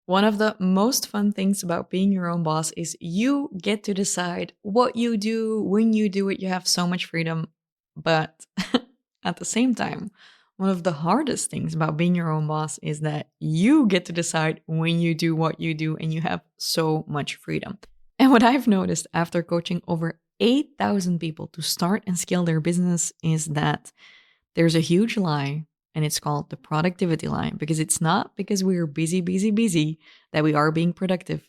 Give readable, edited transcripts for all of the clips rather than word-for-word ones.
One of the most fun things about being your own boss is you get to decide what you do, when you do it. You have so much freedom. But at the same time, one of the hardest things about being your own boss is that you get to decide when you do what you do and you have so much freedom. And what I've noticed after coaching over 8,000 people to start and scale their business is that there's a huge lie, and it's called the productivity lie because it's not because we are busy, busy, busy that we are being productive.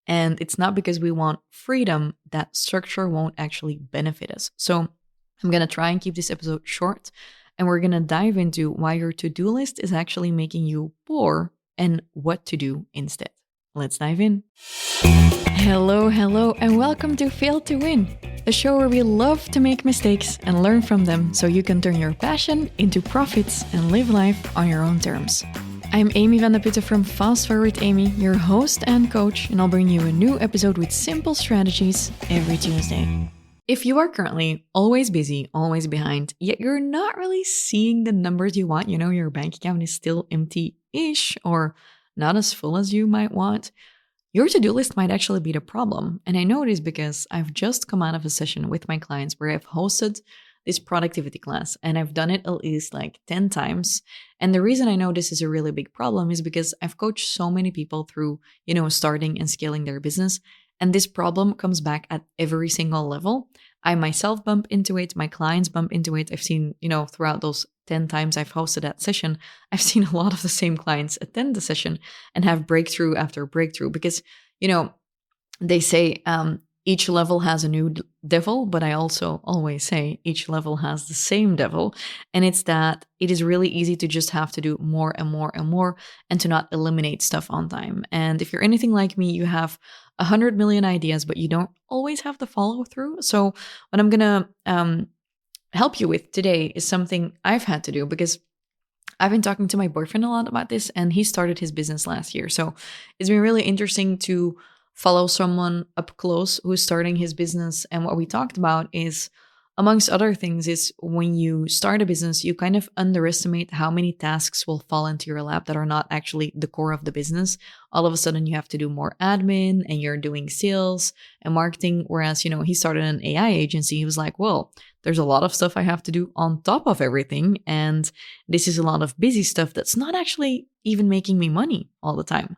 And it's not because we want freedom that structure won't actually benefit us. So I'm going to try and keep this episode short, and we're going to dive into why your to do list is actually making you poor and what to do instead. Let's dive in. Hello, and welcome to Fail to Win, a show where we love to make mistakes and learn from them so you can turn your passion into profits and live life on your own terms. I'm Amy van de Putte from FastForwardAmy, your host and coach, and I'll bring you a new episode with simple strategies every Tuesday. If you are currently always busy, always behind, yet you're not really seeing the numbers you want, your bank account is still empty-ish or not as full as you might want, your to-do list might actually be the problem. And I know this because I've just come out of a session with my clients where I've hosted this productivity class, and I've done it at least like 10 times. And the reason I know this is a really big problem is because I've coached so many people through, starting and scaling their business. And this problem comes back at every single level. I myself bump into it. My clients bump into it. I've seen, throughout those 10 times I've hosted that session, I've seen a lot of the same clients attend the session and have breakthrough after breakthrough because, they say each level has a new devil, but I also always say each level has the same devil. And it's that it is really easy to just have to do more and more and more and to not eliminate stuff on time. And if you're anything like me, you have 100 million ideas, but you don't always have the follow through. So what I'm going to help you with today is something I've had to do because I've been talking to my boyfriend a lot about this, and he started his business last year. So it's been really interesting to follow someone up close who's starting his business. And what we talked about is, amongst other things, is when you start a business, you kind of underestimate how many tasks will fall into your lap that are not actually the core of the business. All of a sudden, you have to do more admin and you're doing sales and marketing. Whereas, he started an AI agency. He was like, well, there's a lot of stuff I have to do on top of everything. And this is a lot of busy stuff that's not actually even making me money all the time.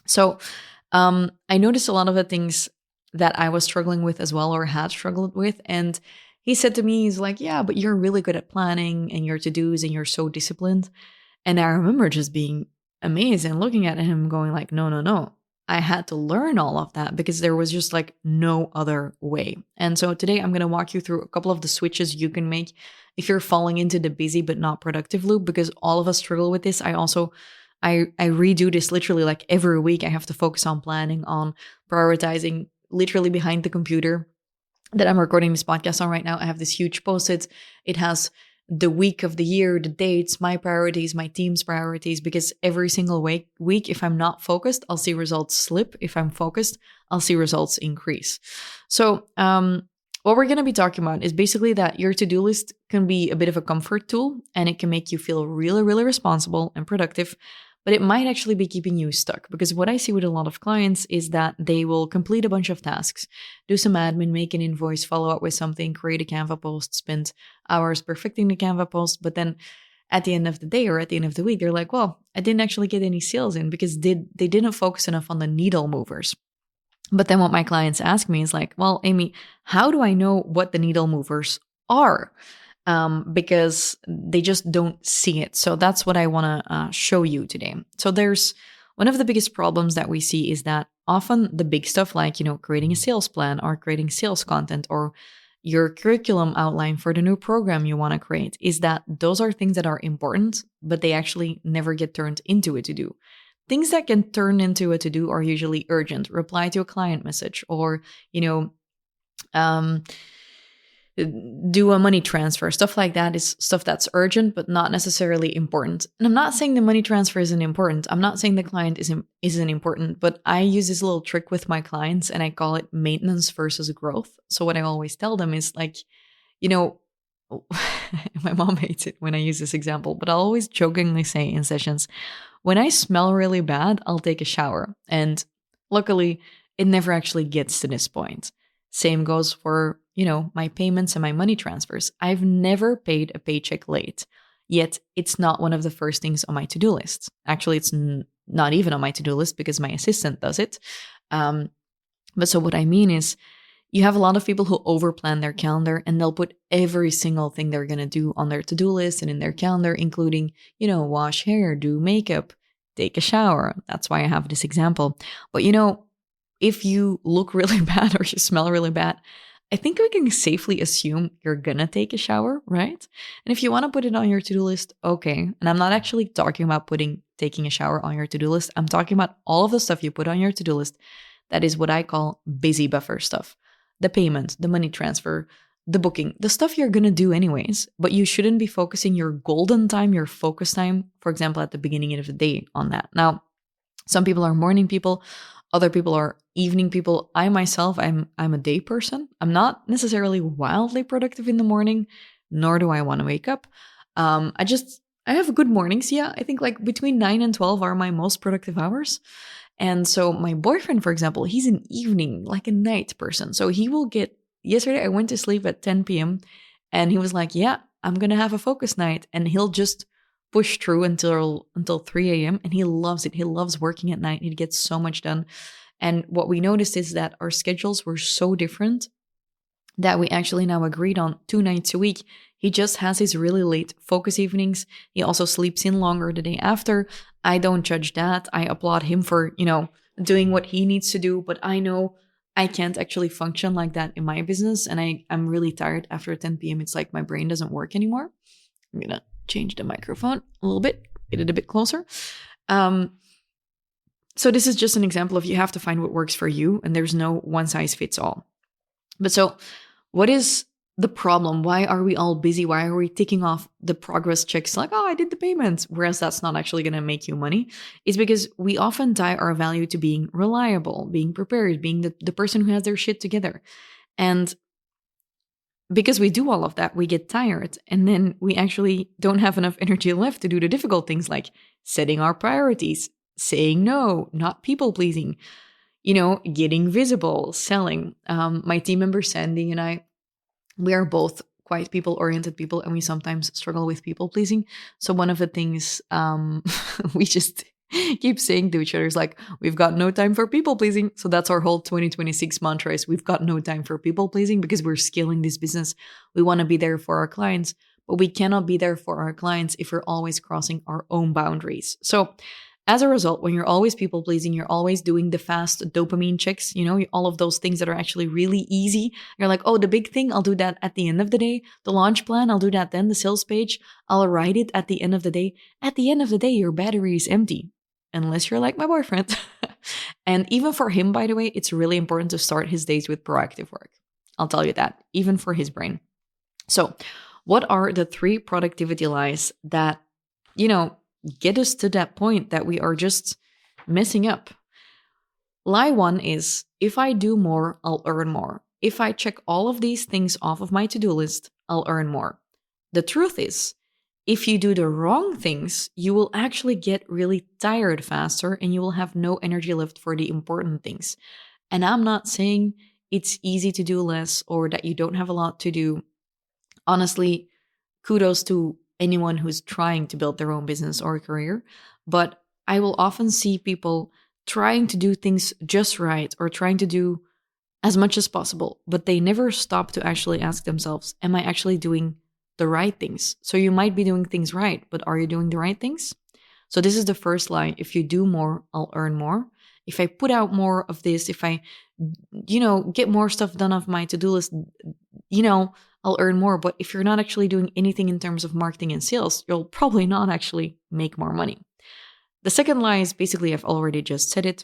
So I noticed a lot of the things that I was struggling with as well, or had struggled with. And he said to me, he's like, yeah, but you're really good at planning and your to-dos and you're so disciplined. And I remember just being amazed and looking at him going like, no. I had to learn all of that because there was just like no other way. And so today I'm going to walk you through a couple of the switches you can make if you're falling into the busy but not productive loop, because all of us struggle with this. I redo this literally like every week. I have to focus on planning, on prioritizing, literally behind the computer that I'm recording this podcast on right now. I have this huge post-it. It has the week of the year, the dates, my priorities, my team's priorities, because every single week, if I'm not focused, I'll see results slip. If I'm focused, I'll see results increase. So what we're going to be talking about is basically that your to-do list can be a bit of a comfort tool, and it can make you feel really, really responsible and productive. But it might actually be keeping you stuck, because what I see with a lot of clients is that they will complete a bunch of tasks, do some admin, make an invoice, follow up with something, create a Canva post, spend hours perfecting the Canva post. But then at the end of the day or at the end of the week, they're like, well, I didn't actually get any sales in because they didn't focus enough on the needle movers. But then what my clients ask me is like, well, Amy, how do I know what the needle movers are? Because they just don't see it. So that's what I want to show you today. So there's one of the biggest problems that we see is that often the big stuff like, creating a sales plan or creating sales content or your curriculum outline for the new program you want to create, is that those are things that are important, but they actually never get turned into a to-do. Things that can turn into a to-do are usually urgent, reply to a client message, or, do a money transfer. Stuff like that is stuff that's urgent, but not necessarily important. And I'm not saying the money transfer isn't important. I'm not saying the client isn't important, but I use this little trick with my clients and I call it maintenance versus growth. So what I always tell them is like, my mom hates it when I use this example, but I'll always jokingly say in sessions, when I smell really bad, I'll take a shower. And luckily, it never actually gets to this point. Same goes for, my payments and my money transfers. I've never paid a paycheck late, yet it's not one of the first things on my to-do list. Actually, it's not even on my to-do list because my assistant does it. But so what I mean is, you have a lot of people who overplan their calendar and they'll put every single thing they're going to do on their to-do list and in their calendar, including, wash hair, do makeup, take a shower. That's why I have this example. But, if you look really bad or you smell really bad, I think we can safely assume you're going to take a shower, right? And if you want to put it on your to-do list, okay. And I'm not actually talking about taking a shower on your to-do list. I'm talking about all of the stuff you put on your to-do list. That is what I call busy buffer stuff. The payment, the money transfer, the booking, the stuff you're going to do anyways, but you shouldn't be focusing your golden time, your focus time, for example, at the beginning of the day on that. Now, some people are morning people, other people are evening people. I myself, I'm a day person. I'm not necessarily wildly productive in the morning, nor do I want to wake up. I have good mornings. Yeah, I think like between 9 and 12 are my most productive hours. And so my boyfriend, for example, he's an evening, like a night person. So yesterday I went to sleep at 10 p.m. and he was like, yeah, I'm going to have a focus night. And he'll just push through until 3 a.m. And he loves it. He loves working at night. He gets so much done. And what we noticed is that our schedules were so different that we actually now agreed on 2 nights a week. He just has his really late focus evenings. He also sleeps in longer the day after. I don't judge that. I applaud him for, doing what he needs to do. But I know I can't actually function like that in my business. And I'm really tired after 10 p.m. It's like my brain doesn't work anymore. I'm going to change the microphone a little bit, get it a bit closer. So this is just an example of you have to find what works for you. And there's no one size fits all. But so what is the problem? Why are we all busy? Why are we ticking off the progress checks like, oh, I did the payments, whereas that's not actually going to make you money? It's because we often tie our value to being reliable, being prepared, being the person who has their shit together. And because we do all of that, we get tired, and then we actually don't have enough energy left to do the difficult things like setting our priorities, saying no, not people pleasing, getting visible, selling. My team member Sandy and I, we are both quite people-oriented people, and we sometimes struggle with people-pleasing. So one of the things we just keep saying to each other is like, we've got no time for people-pleasing. So that's our whole 2026 mantra is we've got no time for people-pleasing because we're scaling this business. We want to be there for our clients, but we cannot be there for our clients if we're always crossing our own boundaries. So as a result, when you're always people pleasing, you're always doing the fast dopamine checks, all of those things that are actually really easy. You're like, oh, the big thing, I'll do that at the end of the day. The launch plan, I'll do that then. The sales page, I'll write it at the end of the day. At the end of the day, your battery is empty, unless you're like my boyfriend. And even for him, by the way, it's really important to start his days with proactive work. I'll tell you that, even for his brain. So what are the 3 productivity lies that, get us to that point that we are just messing up? Lie 1 is, if I do more, I'll earn more. If I check all of these things off of my to-do list, I'll earn more. The truth is, if you do the wrong things, you will actually get really tired faster and you will have no energy left for the important things. And I'm not saying it's easy to do less or that you don't have a lot to do. Honestly, kudos to anyone who's trying to build their own business or career, but I will often see people trying to do things just right or trying to do as much as possible, but they never stop to actually ask themselves, am I actually doing the right things? So you might be doing things right, but are you doing the right things? So this is the first lie. If you do more, I'll earn more. If I put out more of this, if I, get more stuff done off my to-do list, I'll earn more. But if you're not actually doing anything in terms of marketing and sales, you'll probably not actually make more money. The second lie is basically, I've already just said it,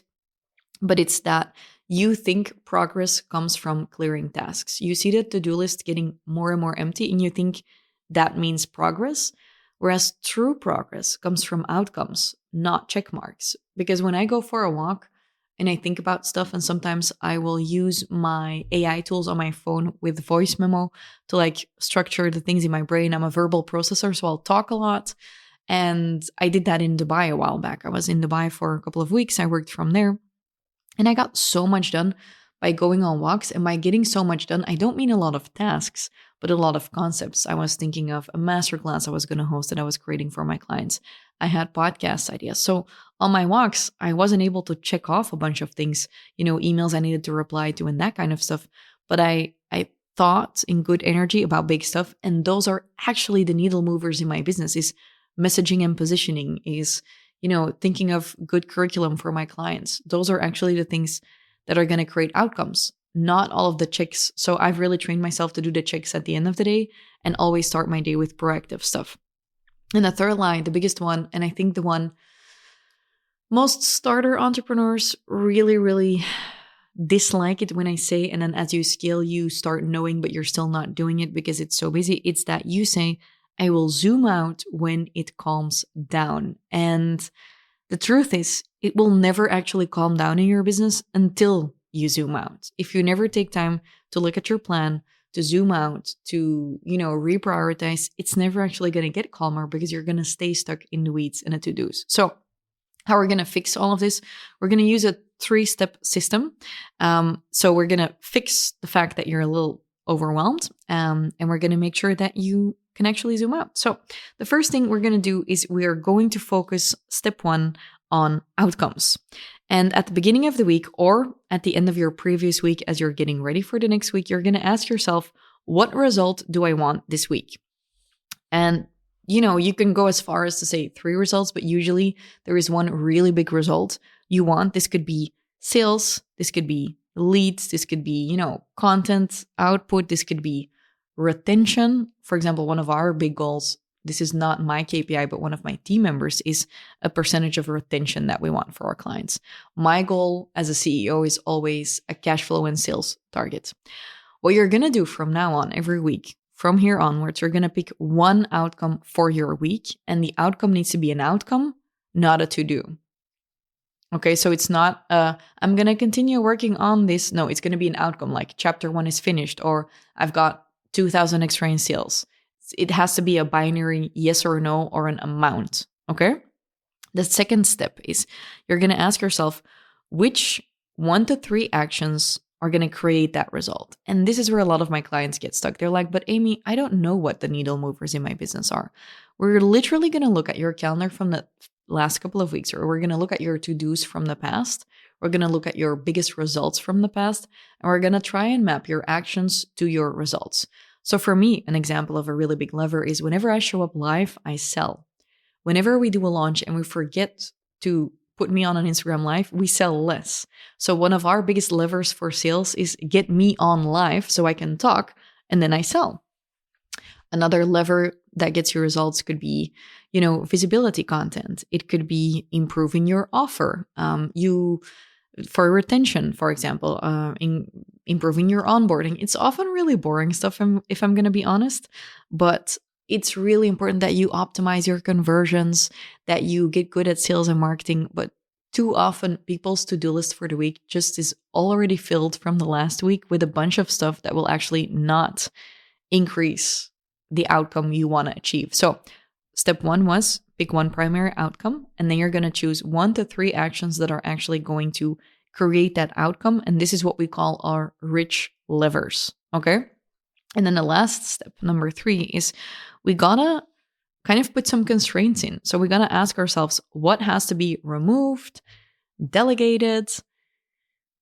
but it's that you think progress comes from clearing tasks. You see the to-do list getting more and more empty, and you think that means progress, whereas true progress comes from outcomes, not check marks. Because when I go for a walk, and I think about stuff, and sometimes I will use my AI tools on my phone with voice memo to like structure the things in my brain. I'm a verbal processor, so I'll talk a lot. And I did that in Dubai a while back. I was in Dubai for a couple of weeks. I worked from there. And I got so much done by going on walks. And by getting so much done, I don't mean a lot of tasks, but a lot of concepts. I was thinking of a masterclass I was going to host that I was creating for my clients. I had podcast ideas. So on my walks, I wasn't able to check off a bunch of things, emails I needed to reply to and that kind of stuff. But I thought in good energy about big stuff. And those are actually the needle movers in my business is messaging and positioning, is thinking of good curriculum for my clients. Those are actually the things that are going to create outcomes, not all of the checks. So I've really trained myself to do the checks at the end of the day and always start my day with proactive stuff. And the third line, the biggest one, and I think the one most starter entrepreneurs really, really dislike it when I say, and then as you scale, you start knowing, but you're still not doing it because it's so busy. It's that you say, I will zoom out when it calms down. And the truth is, it will never actually calm down in your business until you zoom out. If you never take time to look at your plan, to zoom out, to, reprioritize, it's never actually going to get calmer because you're going to stay stuck in the weeds and the to-dos. So how we're going to fix all of this? We're going to use a 3-step system. So we're going to fix the fact that you're a little overwhelmed, and we're going to make sure that you can actually zoom out. So the first thing we're going to do is we are going to focus step 1 on outcomes. And at the beginning of the week or at the end of your previous week, as you're getting ready for the next week, you're going to ask yourself, what result do I want this week? And you can go as far as to say 3 results, but usually there is one really big result you want. This could be sales. This could be leads. This could be, content output. This could be retention. For example, one of our big goals, this is not my KPI, but one of my team members, is a percentage of retention that we want for our clients. My goal as a CEO is always a cash flow and sales target. What you're going to do from now on, every week, from here onwards, you're going to pick one outcome for your week, and the outcome needs to be an outcome, not a to-do. Okay, so it's not, I'm going to continue working on this. No, it's going to be an outcome, like chapter 1 is finished, or I've got 2,000 extra in sales. It has to be a binary yes or no or an amount, okay? The second step is you're going to ask yourself, which 1 to 3 actions are going to create that result? And this is where a lot of my clients get stuck. They're like, but Amy, I don't know what the needle movers in my business are. We're literally going to look at your calendar from the last couple of weeks, or we're going to look at your to-dos from the past. We're going to look at your biggest results from the past, and we're going to try and map your actions to your results. So for me, an example of a really big lever is whenever I show up live, I sell. Whenever we do a launch and we forget to put me on an Instagram live, we sell less. So one of our biggest levers for sales is get me on live so I can talk and then I sell. Another lever that gets you results could be, visibility content. It could be improving your offer. For retention, for example, improving your onboarding. It's often really boring stuff, if I'm going to be honest, but it's really important that you optimize your conversions, that you get good at sales and marketing. But too often, people's to-do list for the week just is already filled from the last week with a bunch of stuff that will actually not increase the outcome you want to achieve. So step 1 was pick one primary outcome, and then you're going to choose 1 to 3 actions that are actually going to create that outcome. And this is what we call our rich levers. Okay. And then the last step, number 3, is we gotta kind of put some constraints in. So we gotta ask ourselves, what has to be removed, delegated,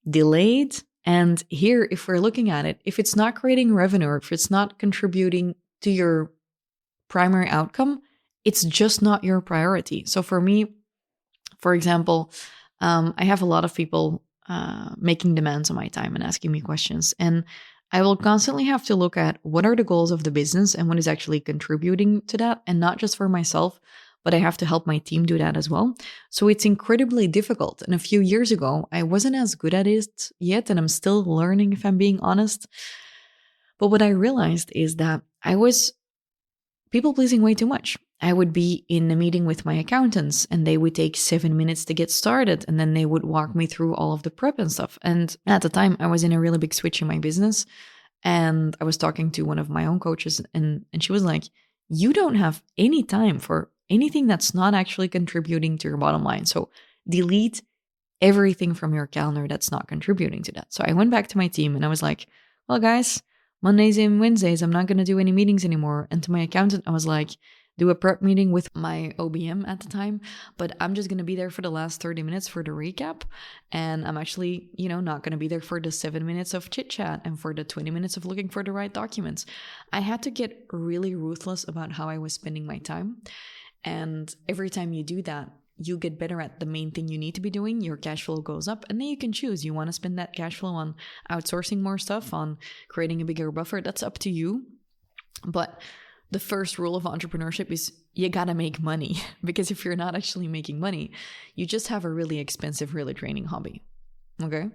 delayed? And here, if we're looking at it, if it's not creating revenue, or if it's not contributing to your primary outcome, it's just not your priority. So for me, for example, I have a lot of people making demands on my time and asking me questions. And I will constantly have to look at what are the goals of the business and what is actually contributing to that. And not just for myself, but I have to help my team do that as well. So it's incredibly difficult. And a few years ago, I wasn't as good at it yet. And I'm still learning, if I'm being honest. But what I realized is that people pleasing way too much. I would be in a meeting with my accountants and they would take 7 minutes to get started. And then they would walk me through all of the prep and stuff. And at the time, I was in a really big switch in my business. And I was talking to one of my own coaches, and she was like, you don't have any time for anything that's not actually contributing to your bottom line. So delete everything from your calendar that's not contributing to that. So I went back to my team and I was like, well, guys, Mondays and Wednesdays, I'm not going to do any meetings anymore. And to my accountant, I was like, do a prep meeting with my OBM at the time, but I'm just going to be there for the last 30 minutes for the recap. And I'm actually, not going to be there for the 7 minutes of chit chat and for the 20 minutes of looking for the right documents. I had to get really ruthless about how I was spending my time. And every time you do that, you get better at the main thing you need to be doing. Your cash flow goes up, and then you can choose. You want to spend that cash flow on outsourcing more stuff, on creating a bigger buffer. That's up to you. But the first rule of entrepreneurship is you gotta make money, because if you're not actually making money, you just have a really expensive, really draining hobby. Okay,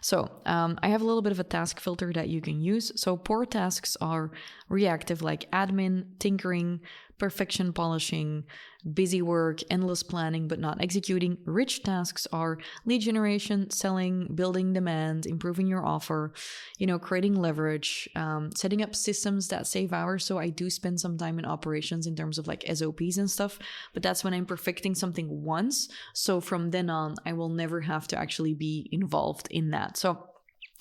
so I have a little bit of a task filter that you can use. So poor tasks are reactive, like admin, tinkering, perfection polishing, busy work, endless planning but not executing. Rich tasks are lead generation, selling, building demand, improving your offer, creating leverage, setting up systems that save hours. So I do spend some time in operations in terms of like SOPs and stuff, but that's when I'm perfecting something once. So from then on, I will never have to actually be involved in that. So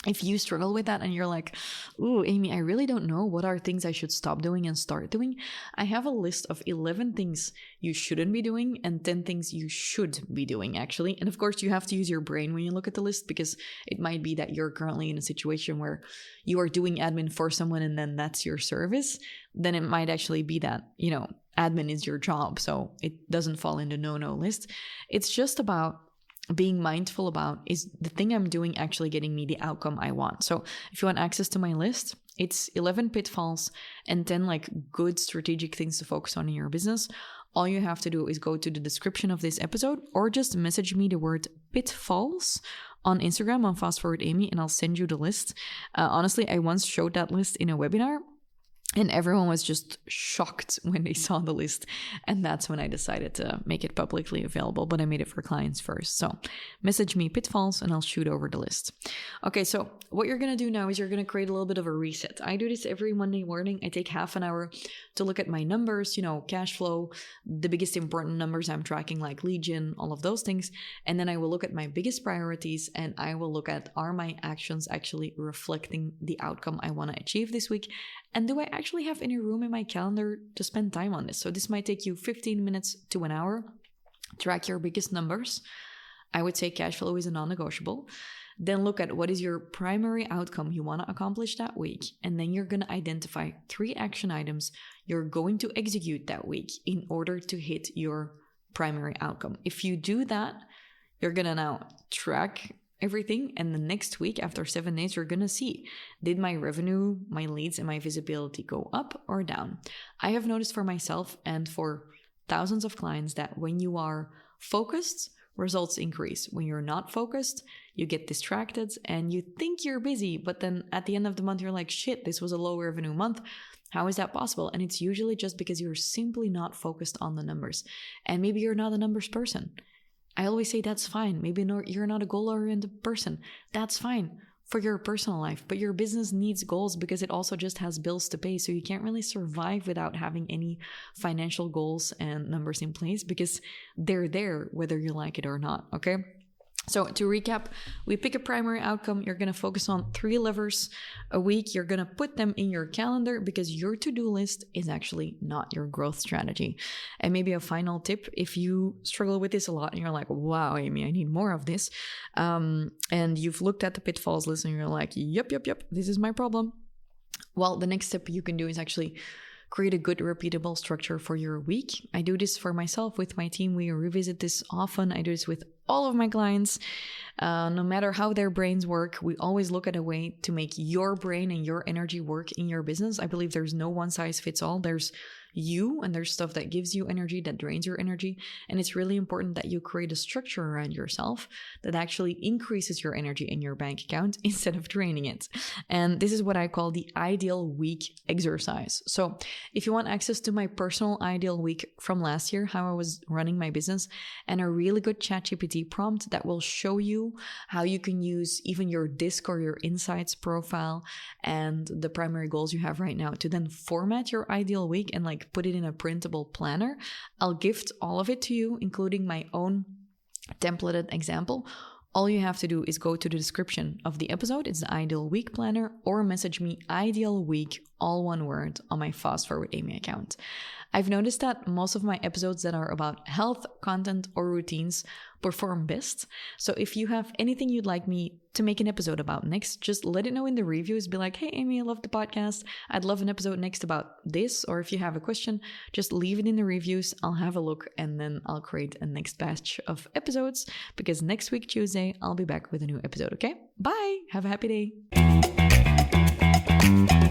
if you struggle with that and you're like, ooh, Amy, I really don't know what are things I should stop doing and start doing, I have a list of 11 things you shouldn't be doing and 10 things you should be doing, actually. And of course, you have to use your brain when you look at the list, because it might be that you're currently in a situation where you are doing admin for someone and then that's your service. Then it might actually be that, admin is your job. So it doesn't fall in the no-no list. It's just about being mindful about, is the thing I'm doing actually getting me the outcome I want? So if you want access to my list, it's 11 pitfalls and 10 like good strategic things to focus on in your business. All you have to do is go to the description of this episode or just message me the word pitfalls on Instagram on FastForwardAmy and I'll send you the list. Honestly, I once showed that list in a webinar and everyone was just shocked when they saw the list. And that's when I decided to make it publicly available, but I made it for clients first. So message me pitfalls and I'll shoot over the list. Okay, so what you're going to do now is you're going to create a little bit of a reset. I do this every Monday morning. I take half an hour to look at my numbers, cash flow, the biggest important numbers I'm tracking, like lead gen, all of those things. And then I will look at my biggest priorities and I will look at, are my actions actually reflecting the outcome I want to achieve this week? And do I actually have any room in my calendar to spend time on this? So this might take you 15 minutes to an hour. Track your biggest numbers. I would say cash flow is a non-negotiable. Then look at what is your primary outcome you want to accomplish that week. And then you're going to identify 3 action items you're going to execute that week in order to hit your primary outcome. If you do that, you're going to now track everything. And the next week, after 7 days, you're going to see, did my revenue, my leads, and my visibility go up or down? I have noticed for myself and for thousands of clients that when you are focused, results increase. When you're not focused, you get distracted and you think you're busy, but then at the end of the month, you're like, shit, this was a low revenue month. How is that possible? And it's usually just because you're simply not focused on the numbers. And maybe you're not a numbers person. I always say that's fine. Maybe you're not a goal-oriented person. That's fine for your personal life. But your business needs goals because it also just has bills to pay. So you can't really survive without having any financial goals and numbers in place because they're there whether you like it or not, okay? So to recap, we pick a primary outcome. You're going to focus on 3 levers a week. You're going to put them in your calendar because your to-do list is actually not your growth strategy. And maybe a final tip, if you struggle with this a lot and you're like, wow, Amy, I need more of this. And you've looked at the pitfalls list and you're like, yep, this is my problem. Well, the next step you can do is actually create a good repeatable structure for your week. I do this for myself with my team. We revisit this often. I do this with all of my clients. No matter how their brains work, we always look at a way to make your brain and your energy work in your business. I believe there's no one size fits all. There's you, and there's stuff that gives you energy, that drains your energy. And it's really important that you create a structure around yourself that actually increases your energy in your bank account instead of draining it. And this is what I call the ideal week exercise. So if you want access to my personal ideal week from last year, how I was running my business, and a really good ChatGPT prompt that will show you how you can use even your DISC or your insights profile and the primary goals you have right now to then format your ideal week and put it in a printable planner, I'll gift all of it to you, including my own templated example. All you have to do is go to the description of the episode. It's the Ideal Week Planner, or message me Ideal Week, all one word, on my FastForwardAmy account. I've noticed that most of my episodes that are about health, content, or routines perform best. So if you have anything you'd like me to make an episode about next, just let it know in the reviews. Be like, hey, Amy, I love the podcast. I'd love an episode next about this. Or if you have a question, just leave it in the reviews. I'll have a look, and then I'll create a next batch of episodes, because next week, Tuesday, I'll be back with a new episode, okay? Bye! Have a happy day!